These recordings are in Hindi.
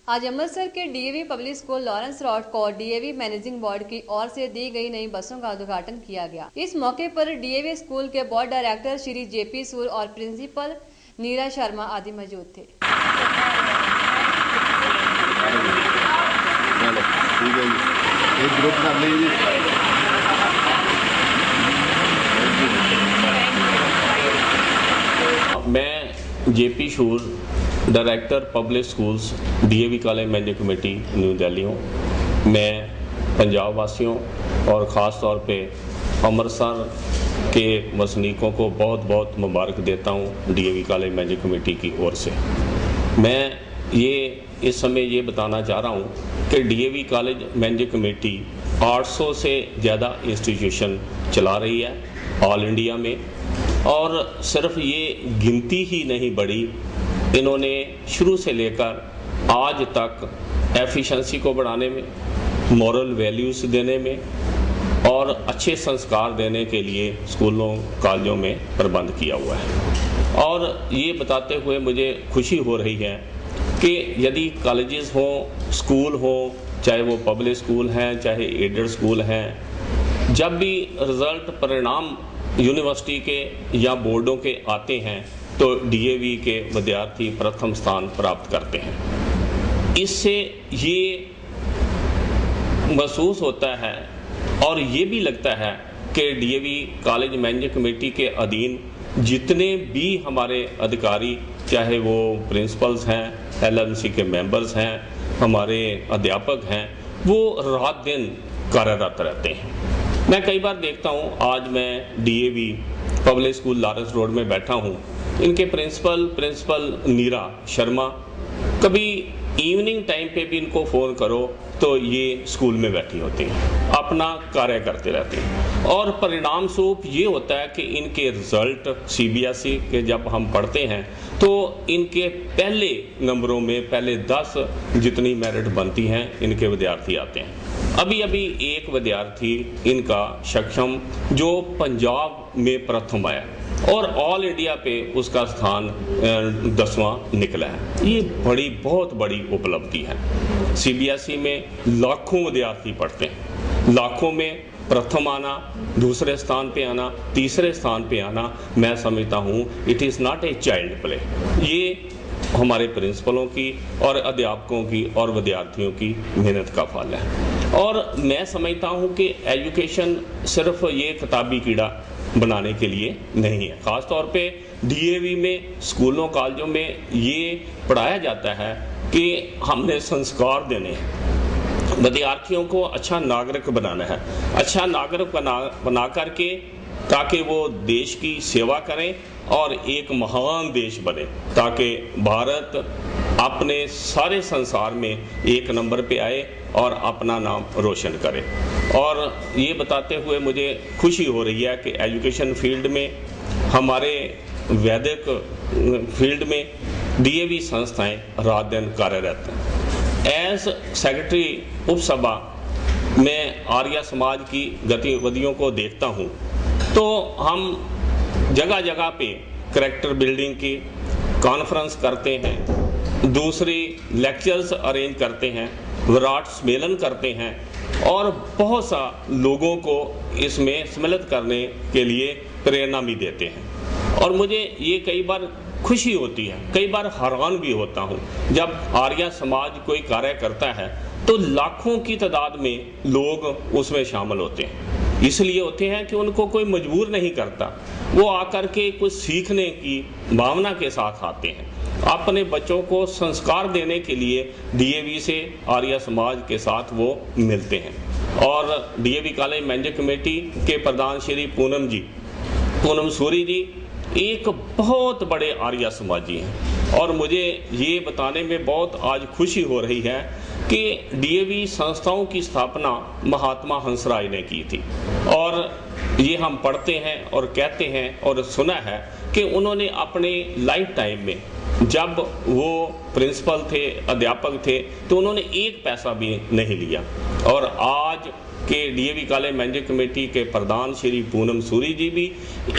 आज अमृतसर के DAV public school Lawrence road को डीएवी मैनेजिंग बोर्ड की ओर से दी गई नई बसों का उद्घाटन किया गया। इस मौके पर डीएवी स्कूल के बोर्ड डायरेक्टर श्री जेपी सूर और प्रिंसिपल नीरा शर्मा आदि मौजूद थे। मैं जेपी शूर, director public schools, DAV college management committee New Delhi हूँ। मैं पंजाब वासियों और ख़ास तौर पे अमृतसर के वसनीकों को बहुत बहुत मुबारक देता हूँ डीएवी कॉलेज मैनेजमेंट कमेटी की ओर से। मैं इस समय ये बताना चाह रहा हूँ कि डीएवी कॉलेज मैनेजमेंट कमेटी 800 से ज़्यादा इंस्टीट्यूशन चला रही है ऑल इंडिया में, और सिर्फ ये गिनती ही नहीं बढ़ी, इन्होंने शुरू से लेकर आज तक एफिशिएंसी को बढ़ाने में, मॉरल वैल्यूज़ देने में और अच्छे संस्कार देने के लिए स्कूलों कॉलेजों में प्रबंध किया हुआ है। और ये बताते हुए मुझे खुशी हो रही है कि यदि कॉलेजेस हों, स्कूल हों, चाहे वो पब्लिक स्कूल हैं, चाहे एडेड स्कूल हैं, जब भी रिज़ल्ट परिणाम यूनिवर्सिटी के या बोर्डों के आते हैं तो डीएवी के विद्यार्थी प्रथम स्थान प्राप्त करते हैं। इससे ये महसूस होता है और ये भी लगता है कि डीएवी कॉलेज मैनेजमेंट कमेटी के अधीन जितने भी हमारे अधिकारी, चाहे वो प्रिंसिपल्स हैं, एलएमसी के मेंबर्स हैं, हमारे अध्यापक हैं, वो रात दिन कार्यरत रहते हैं। मैं कई बार देखता हूँ, आज मैं DAV public school Lawrence road में बैठा हूँ, इनके प्रिंसिपल नीरा शर्मा, कभी इवनिंग टाइम पे भी इनको फ़ोन करो तो ये स्कूल में बैठी होती हैं, अपना कार्य करते रहते हैं। और परिणाम स्वरूप ये होता है कि इनके रिज़ल्ट सीबीएसई के जब हम पढ़ते हैं तो इनके पहले नंबरों में, पहले 10 जितनी मेरिट बनती हैं, इनके विद्यार्थी आते हैं। अभी एक विद्यार्थी इनका सक्षम जो पंजाब में प्रथम आया और ऑल इंडिया पे उसका स्थान 10वां निकला है। ये बहुत बड़ी उपलब्धि है। सीबीएसई में लाखों विद्यार्थी पढ़ते हैं, लाखों में प्रथम आना, दूसरे स्थान पे आना, तीसरे स्थान पे आना, मैं समझता हूँ it is not a child play. ये हमारे प्रिंसिपलों की और अध्यापकों की और विद्यार्थियों की मेहनत का फल है। और मैं समझता हूँ कि एजुकेशन सिर्फ ये किताबी कीड़ा बनाने के लिए नहीं है। ख़ास तौर पे डीएवी में, स्कूलों कॉलेजों में ये पढ़ाया जाता है कि हमने संस्कार देने हैं, विद्यार्थियों को अच्छा नागरिक बनाना है, अच्छा नागरिक बना करके ताकि वो देश की सेवा करें और एक महान देश बने, ताकि भारत अपने सारे संसार में एक नंबर पे आए और अपना नाम रोशन करे। और ये बताते हुए मुझे खुशी हो रही है कि एजुकेशन फील्ड में, हमारे वैदिक फील्ड में डीएवी संस्थाएं रात दिन कार्यरत हैं। एज सेक्रेटरी उपसभा में आर्य समाज की गतिविधियों को देखता हूँ तो हम जगह जगह पे करैक्टर बिल्डिंग की कॉन्फ्रेंस करते हैं, दूसरी लेक्चर्स अरेंज करते हैं, विराट सम्मेलन करते हैं और बहुत सा लोगों को इसमें सम्मिलित करने के लिए प्रेरणा भी देते हैं। और मुझे ये कई बार खुशी होती है, कई बार हैरान भी होता हूँ जब आर्य समाज कोई कार्य करता है तो लाखों की तादाद में लोग उसमें शामिल होते हैं। इसलिए होते हैं कि उनको कोई मजबूर नहीं करता, वो आकर के कुछ सीखने की भावना के साथ आते हैं। अपने बच्चों को संस्कार देने के लिए डीएवी से आर्य समाज के साथ वो मिलते हैं। और डीएवी कॉलेज मैनेजमेंट कमेटी के प्रधान श्री पूनम सूरी जी एक बहुत बड़े आर्य समाजी हैं और मुझे ये बताने में बहुत आज खुशी हो रही है कि डीएवी संस्थाओं की स्थापना महात्मा हंसराय ने की थी। और ये हम पढ़ते हैं और कहते हैं और सुना है कि उन्होंने अपने लाइफ टाइम में, जब वो प्रिंसिपल थे, अध्यापक थे, तो उन्होंने एक पैसा भी नहीं लिया। और आज के डीएवी कॉलेज मैनेजमेंट कमेटी के प्रधान श्री पूनम सूरी जी भी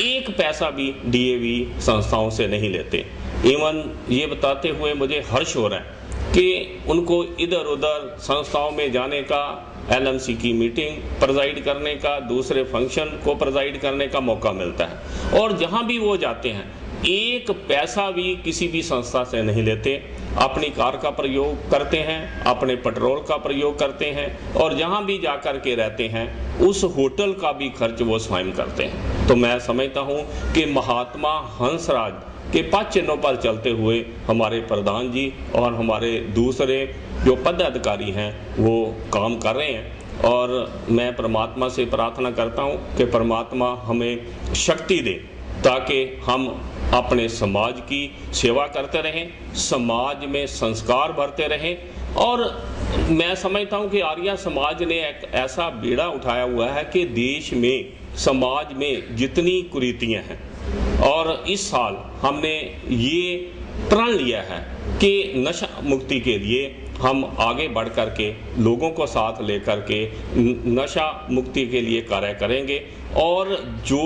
एक पैसा भी डीएवी संस्थाओं से नहीं लेते। इवन ये बताते हुए मुझे हर्ष हो रहा है कि उनको इधर उधर संस्थाओं में जाने का, LMC की मीटिंग प्रेजाइड करने का, दूसरे फंक्शन को प्रेजाइड करने का मौका मिलता है। और जहां भी वो जाते हैं एक पैसा भी किसी भी संस्था से नहीं लेते, अपनी कार का प्रयोग करते हैं, अपने पेट्रोल का प्रयोग करते हैं, और जहां भी जाकर के रहते हैं उस होटल का भी खर्च वो स्वयं करते हैं। तो मैं समझता हूं कि महात्मा हंसराज के पद चिन्हों पर चलते हुए हमारे प्रधान जी और हमारे दूसरे जो पदाधिकारी हैं वो काम कर रहे हैं। और मैं परमात्मा से प्रार्थना करता हूं कि परमात्मा हमें शक्ति दे ताकि हम अपने समाज की सेवा करते रहें, समाज में संस्कार भरते रहें। और मैं समझता हूं कि आर्य समाज ने एक ऐसा बीड़ा उठाया हुआ है कि देश में, समाज में जितनी कुरीतियां हैं, और इस साल हमने ये प्रण लिया है कि नशा मुक्ति के लिए हम आगे बढ़ कर के लोगों को साथ लेकर के नशा मुक्ति के लिए कार्य करेंगे। और जो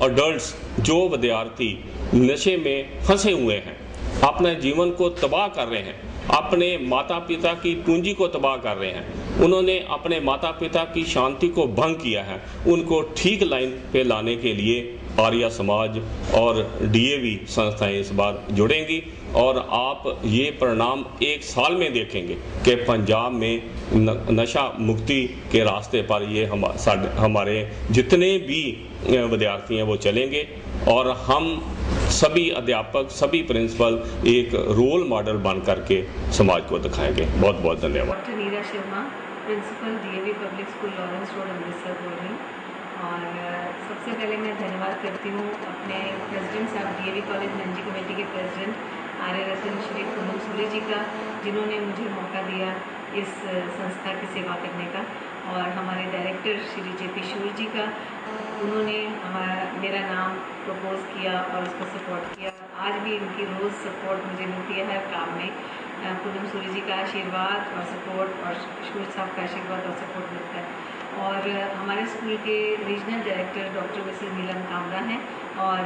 अडल्ट्स, जो विद्यार्थी नशे में फंसे हुए हैं, अपने जीवन को तबाह कर रहे हैं, अपने माता पिता की पूंजी को तबाह कर रहे हैं, उन्होंने अपने माता पिता की शांति को भंग किया है, उनको ठीक लाइन पे लाने के लिए आर्य समाज और DAV संस्थाएं इस बार जुड़ेंगी। और आप ये परिणाम एक साल में देखेंगे कि पंजाब में नशा मुक्ति के रास्ते पर ये हमारे जितने भी विद्यार्थी हैं वो चलेंगे, और हम सभी अध्यापक, सभी प्रिंसिपल एक रोल मॉडल बन करके समाज को दिखाएंगे। बहुत बहुत धन्यवाद। Doctor Neera Sharma, principal DAV public school Lawrence road, Amritsar बोल रही हूँ। और सबसे पहले मैं धन्यवाद करती हूँ अपने प्रेसिडेंट साहब, DAV कॉलेज मैनेजिंग कमेटी के प्रेसिडेंट आर्य रतन श्री पूनम सूरी जी का, जिन्होंने मुझे मौका दिया इस संस्था की सेवा करने का, और हमारे डायरेक्टर श्री JP शूर जी का, उन्होंने मेरा नाम प्रपोज किया और उसको सपोर्ट किया। आज भी उनकी रोज़ सपोर्ट मुझे मिलती है हर काम में। पूनम सूरी जी का आशीर्वाद और सपोर्ट, और शूर साहब का आशीर्वाद और सपोर्ट मिलता है। और हमारे स्कूल के रीजनल डायरेक्टर डॉक्टर मिसेस नीलम कामरा हैं, और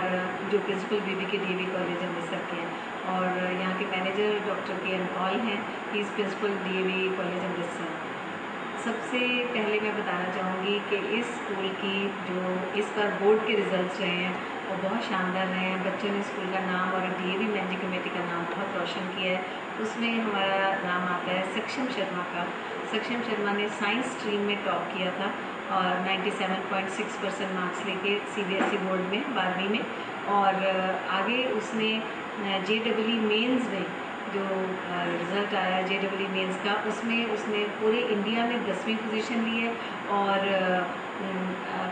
जो प्रिंसिपल BB के DAV कॉलेज अमृतसर के हैं, और यहाँ के मैनेजर डॉक्टर KN पॉल हैं, he is principal DAV college Amritsar. सबसे पहले मैं बताना चाहूँगी कि इस स्कूल की जो इस बार बोर्ड के रिजल्ट्स रहे हैं वो बहुत शानदार रहे हैं। बच्चों ने स्कूल का नाम और DAV मैनेजिंग कमेटी का नाम बहुत रोशन किया है। उसमें हमारा नाम आता है सक्षम शर्मा का। सक्षम शर्मा ने साइंस स्ट्रीम में टॉप किया था और 97.6% मार्क्स लेके CBSE बोर्ड में 12वीं में, और आगे उसने JEE मेंस में जो रिज़ल्ट आया JEE मेंस का, उसमें उसने पूरे इंडिया में 10वीं पोजीशन ली है, और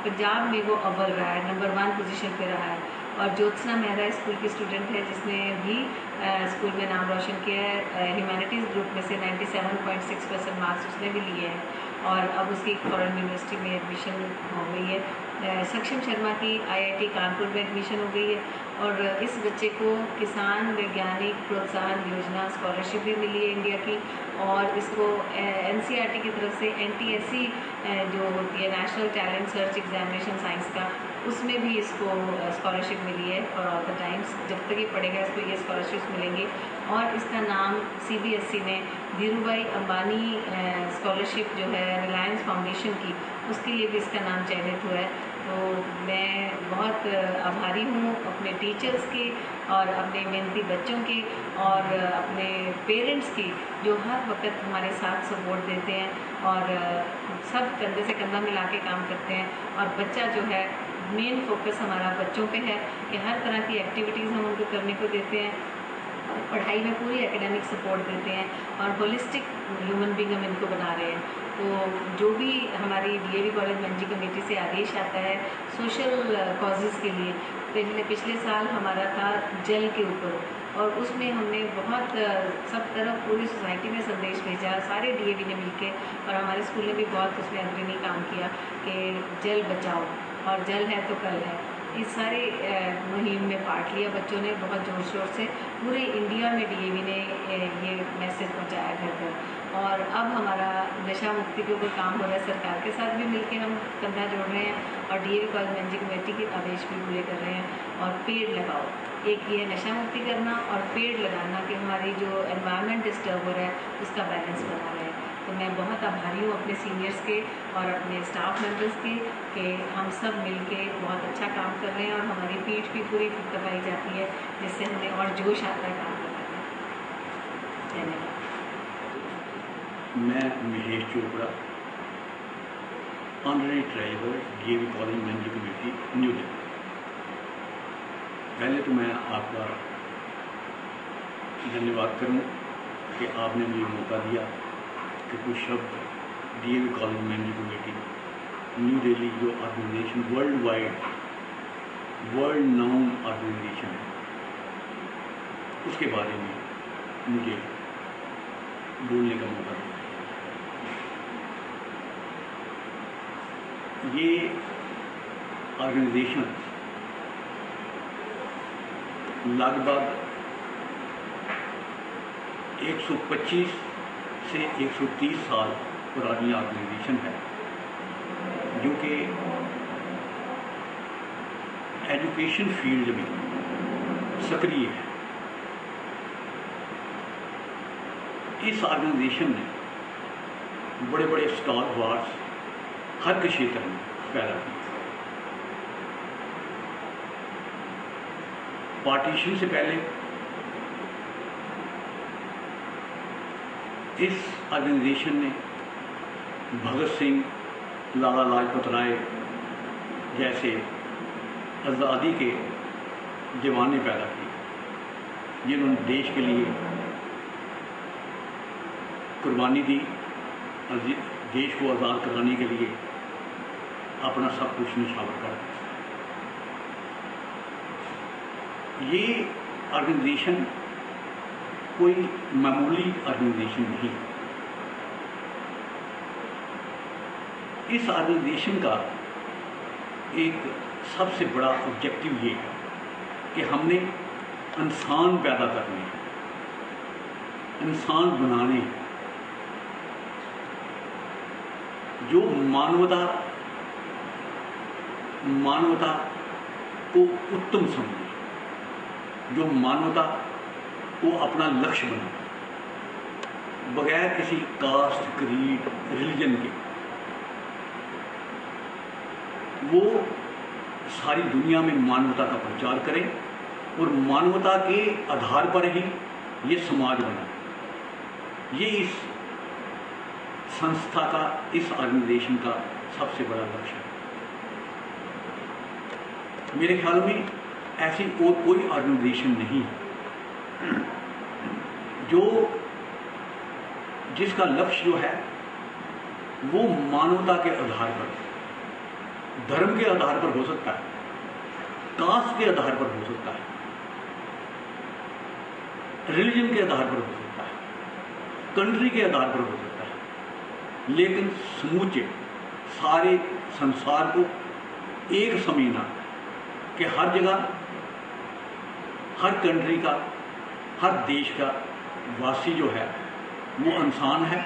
पंजाब में वो अव्वल रहा है, नंबर 1 पोजीशन पे रहा है। और ज्योत्सना मेहरा स्कूल की स्टूडेंट है जिसने भी स्कूल में नाम रोशन किया है। ह्यूमैनिटीज़ ग्रुप में से 97.6% मार्क्स उसने भी लिए हैं, और अब उसकी फॉरेन यूनिवर्सिटी में एडमिशन हो गई है। सक्षम शर्मा की IIT कानपुर में एडमिशन हो गई है, और इस बच्चे को किसान वैज्ञानिक प्रोत्साहन योजना स्कॉलरशिप भी मिली है इंडिया की, और इसको NCERT की तरफ से NTSE जो होती है national talent search examination science का, उसमें भी इसको स्कॉलरशिप मिली है फॉर ऑल द टाइम्स। जब तक ये पढ़ेगा इसको ये स्कॉलरशिप्स मिलेंगी। और इसका नाम CBSE ने धीरू भाई अंबानी स्कॉलरशिप जो है रिलायंस फाउंडेशन की, उसके लिए भी इसका नाम चयनित हुआ है। तो मैं बहुत आभारी हूँ अपने टीचर्स की, और अपने मेहनती बच्चों की, और अपने पेरेंट्स की, जो हर वक्त हमारे साथ सपोर्ट देते हैं, और सब कंधे से कंधा मिला के काम करते हैं। और बच्चा जो है, मेन फोकस हमारा बच्चों पे है कि हर तरह की एक्टिविटीज़ हम उनको करने को देते हैं, पढ़ाई में पूरी एकेडमिक सपोर्ट देते हैं, और होलिस्टिक ह्यूमन बीइंग हम इनको बना रहे हैं। तो जो भी हमारी DAV कॉलेज मैनेजिंग कमेटी से आदेश आता है सोशल कॉजेज़ के लिए, पिछले साल हमारा था जल के ऊपर, और उसमें हमने बहुत सब तरफ पूरी सोसाइटी में संदेश भेजा, सारे DAV ने मिलके, और हमारे स्कूल ने भी बहुत उसमें अग्रणी काम किया कि जल बचाओ, और जल है तो कल है। इस सारे मुहिम में पार्ट लिया बच्चों ने बहुत ज़ोर शोर से। पूरे इंडिया में डीएवी ने ये मैसेज पहुंचाया घर घर। और अब हमारा नशा मुक्ति के ऊपर काम हो रहा है, सरकार के साथ भी मिलकर हम कंधा जोड़ रहे हैं और डीएवी कॉलेज मैनेजिंग कमेटी के आदेश भी पूरे कर रहे हैं। और पेड़ लगाओ, एक ये नशा मुक्ति करना और पेड़ लगाना कि हमारी जो एनवायरनमेंट डिस्टर्ब हो रहा है उसका बैलेंस बना रहे हैं। तो मैं बहुत आभारी हूँ अपने सीनियर्स के और अपने स्टाफ मेंबर्स के कि हम सब मिलके बहुत अच्छा काम कर रहे हैं और हमारी पीठ भी पूरी थपथपाई जाती है, जिससे हमें और जोश आता है काम करने में। धन्यवाद। मैं Mahesh Chopra, honorary treasurer DAV college managing committee New Delhi. पहले तो मैं आपका धन्यवाद करूं कि आपने मुझे मौका दिया कि कुछ शब्द DAV college managing committee New Delhi जो organisation world wide world known organisation है उसके बारे में मुझे बोलने का मौका दिया। ये ऑर्गेनाइजेशन लगभग 125 से 130 साल पुरानी ऑर्गेनाइजेशन है जो कि एजुकेशन फील्ड में सक्रिय है। इस ऑर्गेनाइजेशन ने बड़े बड़े स्टॉलवर्ड्स हर क्षेत्र में पैदा किए। पार्टीशन से पहले इस ऑर्गेनाइजेशन ने भगत सिंह, लाला लाजपत राय जैसे आज़ादी के दीवाने पैदा किए जिन्होंने देश के लिए कुर्बानी दी और देश को आज़ाद कराने के लिए अपना सब कुछ निछावर कर दिया। ये ऑर्गेनाइजेशन कोई मामूली ऑर्गेनाइजेशन नहीं। इस ऑर्गेनाइजेशन का एक सबसे बड़ा ऑब्जेक्टिव ये है कि हमने इंसान पैदा करने, इंसान बनाने, जो मानवता को उत्तम समझे, जो मानवता को अपना लक्ष्य बनाए बगैर किसी कास्ट, क्रीड, रिलीजन के, वो सारी दुनिया में मानवता का प्रचार करें और मानवता के आधार पर ही ये समाज बनाए। ये इस संस्था का, इस ऑर्गेनाइजेशन का सबसे बड़ा लक्ष्य है। मेरे ख्याल में ऐसी और कोई ऑर्गेनाइजेशन नहीं है जिसका लक्ष्य जो है वो मानवता के आधार पर, धर्म के आधार पर हो सकता है, कास्ट के आधार पर हो सकता है, रिलीजन के आधार पर हो सकता है, कंट्री के आधार पर हो सकता है, लेकिन समूचे सारे संसार को एक समझना कि हर जगह, हर कंट्री का, हर देश का वासी जो है वो इंसान है,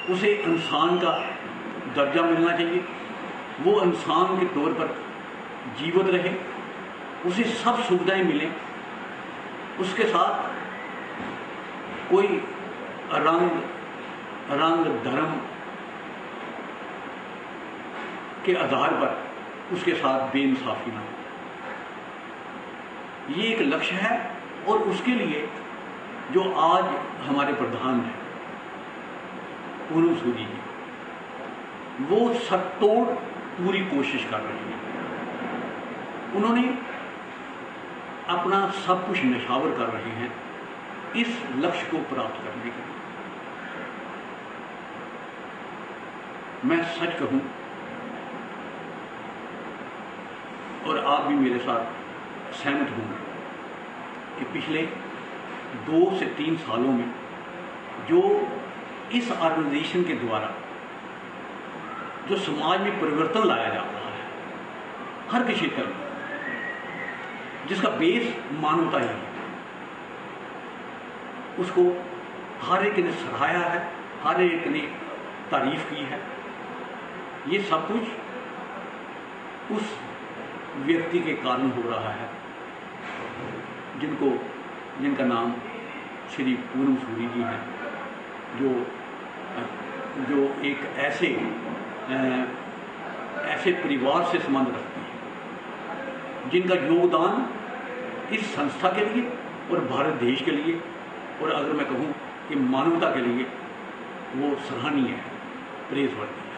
उसे इंसान का दर्जा मिलना चाहिए, वो इंसान के तौर पर जीवित रहे, उसे सब सुविधाएं मिलें, उसके साथ कोई रंग धर्म के आधार पर उसके साथ बेइंसाफी ना हो। ये एक लक्ष्य है और उसके लिए जो आज हमारे प्रधान हैं पूनम सूद जी, वो सत्तोड़ पूरी कोशिश कर रहे हैं। उन्होंने अपना सब कुछ निछावर कर रहे हैं इस लक्ष्य को प्राप्त करने के लिए। मैं सच कहूं और आप भी मेरे साथ सहमत होंगे कि पिछले 2 से 3 सालों में जो इस ऑर्गेनाइजेशन के द्वारा जो समाज में परिवर्तन लाया जा रहा है हर के क्षेत्र में, जिसका बेस मानवता ही है, उसको हर एक ने सराहाया है, हर एक ने तारीफ की है। ये सब कुछ उस व्यक्ति के कारण हो रहा है जिनका नाम श्री पूनम सूरी जी हैं, जो एक ऐसे परिवार से संबंध रखते हैं जिनका योगदान इस संस्था के लिए और भारत देश के लिए, और अगर मैं कहूँ कि मानवता के लिए, वो सराहनीय है, प्रेज़वर्दी है।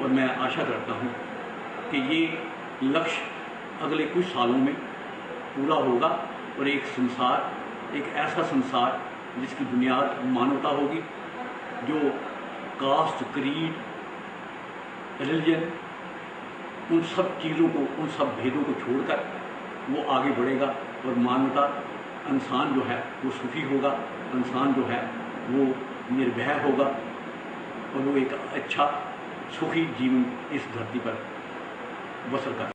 और मैं आशा करता हूँ कि ये लक्ष्य अगले कुछ सालों में पूरा होगा और एक ऐसा संसार जिसकी बुनियाद मानवता होगी, जो कास्ट, क्रीड, रिलीजन, उन सब चीज़ों को, उन सब भेदों को छोड़कर वो आगे बढ़ेगा और मानवता, इंसान जो है वो सुखी होगा, इंसान जो है वो निर्भय होगा और वो एक अच्छा सुखी जीवन इस धरती पर बसर कर